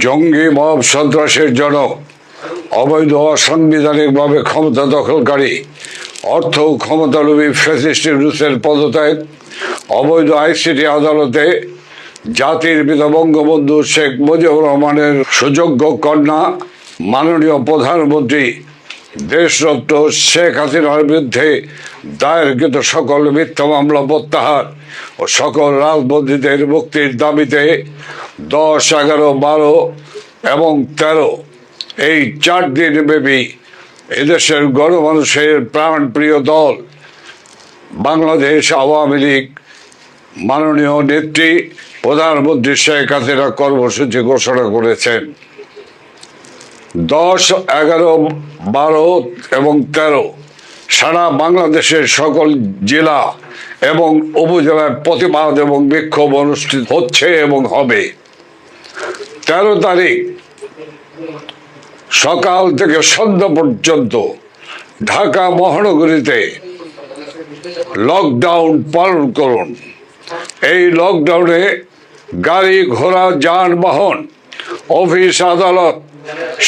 জঙ্গি মব সন্ত্রাসের জনক, অবৈধ অসাংবিধানিকভাবে ক্ষমতা দখলকারী, অর্থ ক্ষমতালোভী ফ্যাসিস্ট রুশের পদত্যাগ, অবৈধ আইসিটি আদালতে জাতির পিতা বঙ্গবন্ধু শেখ মুজিবুর রহমানের সুযোগ্য কন্যা মাননীয় প্রধানমন্ত্রী দেশরত্ন শেখ হাসিনার বিরুদ্ধে দায়েরকৃত সকল মিথ্যা মামলা প্রত্যাহার ও সকল রাজবন্দীদের মুক্তির দাবিতে 10, 11, 12 এবং 13 এই 4 দিন ব্যাপী এদেশের গণমানুষের প্রাণপ্রিয় দল বাংলাদেশ আওয়ামী লীগ মাননীয় নেত্রী প্রধানমন্ত্রী শেখ হাসিনা কর্মসূচি ঘোষণা করেছেন। 10, 11, 12 এবং 13 সারা বাংলাদেশের সকল জেলা এবং উপজেলায় প্রতিবাদ এবং বিক্ষোভ অনুষ্ঠিত হচ্ছে এবং হবে। 13 তারিখ সকাল থেকে সন্ধ্যা পর্যন্ত ঢাকা মহানগরীতে লকডাউন পালন করুন। এই লকডাউনে গাড়ি ঘোড়া যানবাহন, অফিস আদালত,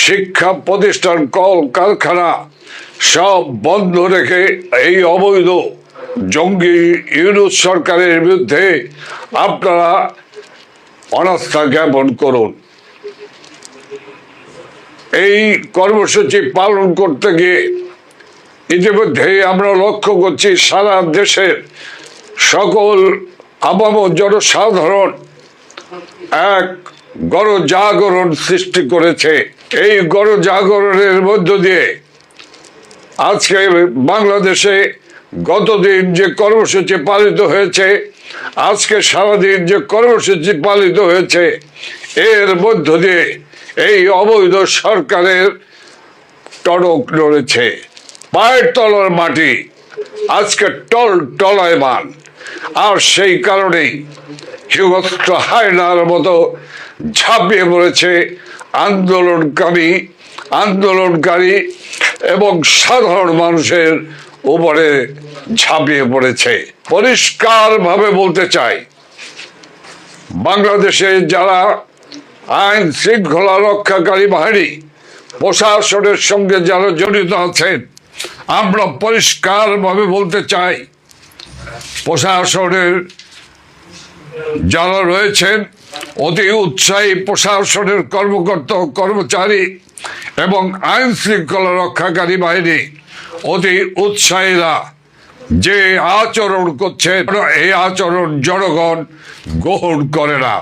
শিক্ষা প্রতিষ্ঠান, কল কারখানা সব বন্ধ রেখে এই অবৈধ জঙ্গি ইউনূস সরকারের বিরুদ্ধে আপনারা অনাস্থা জ্ঞাপন করুন। এই কর্মসূচি পালন করতে গিয়ে ইতিমধ্যে আমরা লক্ষ্য করছি সারা দেশের সকল আপামর জনসাধারণ এক গণজাগরণ সৃষ্টি করেছে। এই গণজাগরণের মধ্য দিয়ে আজকে বাংলাদেশে গতদিন যে কর্মসূচি পালিত হয়েছে, আজকে সারাদিন যে কর্মসূচি পালিত হয়েছে, এর মধ্য দিয়ে এই অবৈধ সরকারের টনক নড়েছে। পায়ের তলার মাটি আজকে টলায়মান। আর সেই কারণেই হিংস্র হায়নার মতো ঝাঁপিয়ে পড়েছে আন্দোলনকারী এবং সাধারণ মানুষের উপরে ঝাঁপিয়ে পড়েছে। পরিষ্কারভাবে বলতে চাই, বাংলাদেশে যারা আইন শৃঙ্খলা রক্ষাকারী বাহিনী প্রশাসনের সঙ্গে যারা জড়িত আছেন, আমরা পরিষ্কারভাবে বলতে চাই, প্রশাসনের যারা রয়েছেন অতি উৎসাহী প্রশাসনের কর্মকর্তা কর্মচারী এবং আইন শৃঙ্খলা রক্ষাকারী বাহিনী অতি উৎসাহীরা যে আচরণ করছে, এই আচরণ জনগণ গ্রহণ করে না।